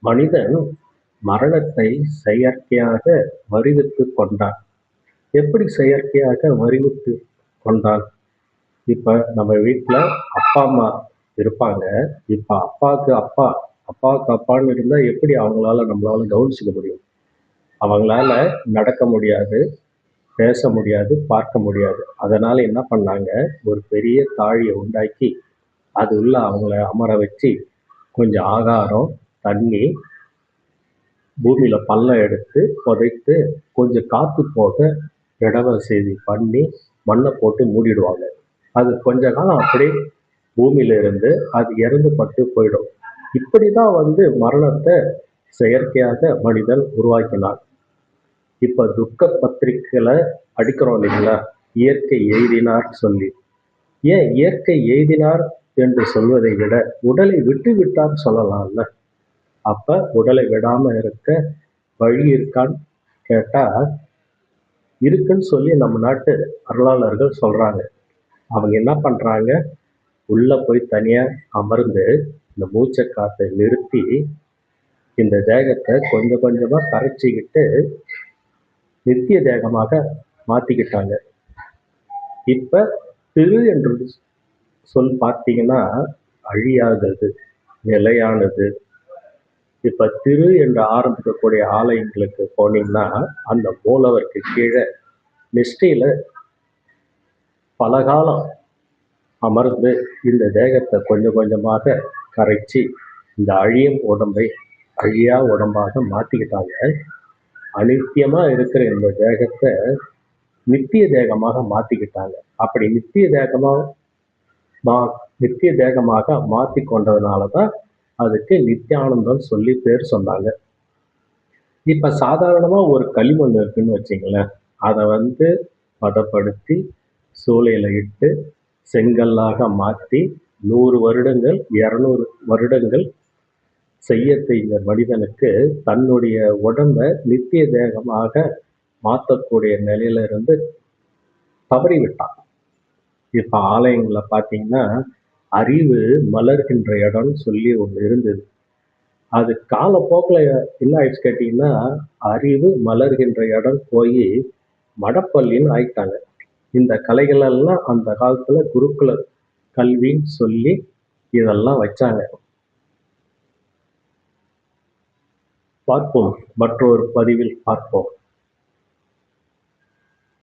மனிதன் மரணத்தை செயற்கையாக வருவித்துக் கொண்டான். எப்படி செயற்கையாக வருவித்துக் கொண்டான்? இப்ப நம்ம வீட்ல அப்பா, அம்மா இருப்பாங்க. இப்ப அப்பாவுக்கு அப்பான்னு இருந்தா எப்படி நம்மளால கவனிச்சுக்க முடியும்? அவங்களால நடக்க முடியாது, பேச முடியாது, பார்க்க முடியாது. அதனால என்ன பண்ணாங்க, ஒரு பெரிய தாழிய உண்டாக்கி, அது உள்ள அவங்கள அமர வச்சு, கொஞ்சம் ஆகாரம், தண்ணி, பூமியில பள்ளம் எடுத்து புதைத்து, கொஞ்சம் காத்து போக இட வசதி பண்ணி, மண்ணை போட்டு மூடிடுவாங்க. அது கொஞ்ச காலம் அப்படியே பூமியில இருந்து அது இறந்து பட்டு போயிடும். இப்படிதான் மரணத்தை செயற்கையாக மனிதன் உருவாக்கினான். இப்ப துக்க பத்திரிக்கைகளை அடிக்கிறோம் இல்லைங்களா, இயற்கை எய்தினார் சொல்லி. ஏன் இயற்கை எய்தினார் என்று சொல்வதை விட உடலை விட்டு விட்டார் சொல்லலாம்ல. அப்ப உடலை விடாம இருக்க வழி இருக்கான்னு கேட்டா இருக்குன்னு சொல்லி நம்ம நாட்டு அருளாளர்கள் சொல்றாங்க. அவங்க என்ன பண்றாங்க, உள்ள போய் தனியா அமர்ந்து இந்த மூச்சை காத்தை நிறுத்தி இந்த தேகத்தை கொஞ்சம் கொஞ்சமா கரைச்சிக்கிட்டு நித்திய தேகமாக மாத்திக்கிட்டாங்க. இப்ப திரு என்று சொல் பார்த்தீங்கன்னா அழியாதது, நிலையானது. இப்ப திரு என்று ஆரம்பிக்கக்கூடிய ஆலயங்களுக்கு போனீங்கன்னா அந்த மூலவருக்கு கீழே நிஷ்டையில பல காலம் அமர்ந்து இந்த தேகத்தை கொஞ்சம் கொஞ்சமாக கரைச்சி இந்த அழியும் உடம்பை அழியா உடம்பாக மாத்திக்கிட்டாங்க. அனித்தியமா இருக்கிற இந்த தேகத்தை நித்திய தேகமாக மாத்திக்கிட்டாங்க. அப்படி நித்திய தேகமாக மாத்தி கொண்டதுனாலதான் அதுக்கு நித்தியானந்தம் சொல்லி பேர் சொன்னாங்க. இப்ப சாதாரணமா ஒரு களிமண் இருக்குன்னு வச்சுங்களேன், அதை பதப்படுத்தி சூளையில இட்டு செங்கல்லாக மாற்றி 100 வருடங்கள் 200 வருடங்கள் செய்ய தெரிந்த மனிதனுக்கு தன்னுடைய உடம்ப நித்திய தேகமாக மாற்றக்கூடிய நிலையில இருந்து தவறிவிட்டான். இப்ப ஆலயங்களை பார்த்தீங்கன்னா அறிவு மலர்கின்ற இடம்னு சொல்லி ஒண்ணு இருந்தது. அது காலப்போக்கில் என்ன ஆயிடுச்சு கேட்டீங்கன்னா, அறிவு மலர்கின்ற இடம் போய் மடப்பள்ளின்னு ஆயிட்டாங்க. இந்த கலைகள் எல்லாம் அந்த காலத்துல குருகுல கல்வின்னு சொல்லி இதெல்லாம் வச்சாங்க. பார்ப்போம், மற்றொரு பதிவில் பார்ப்போம்.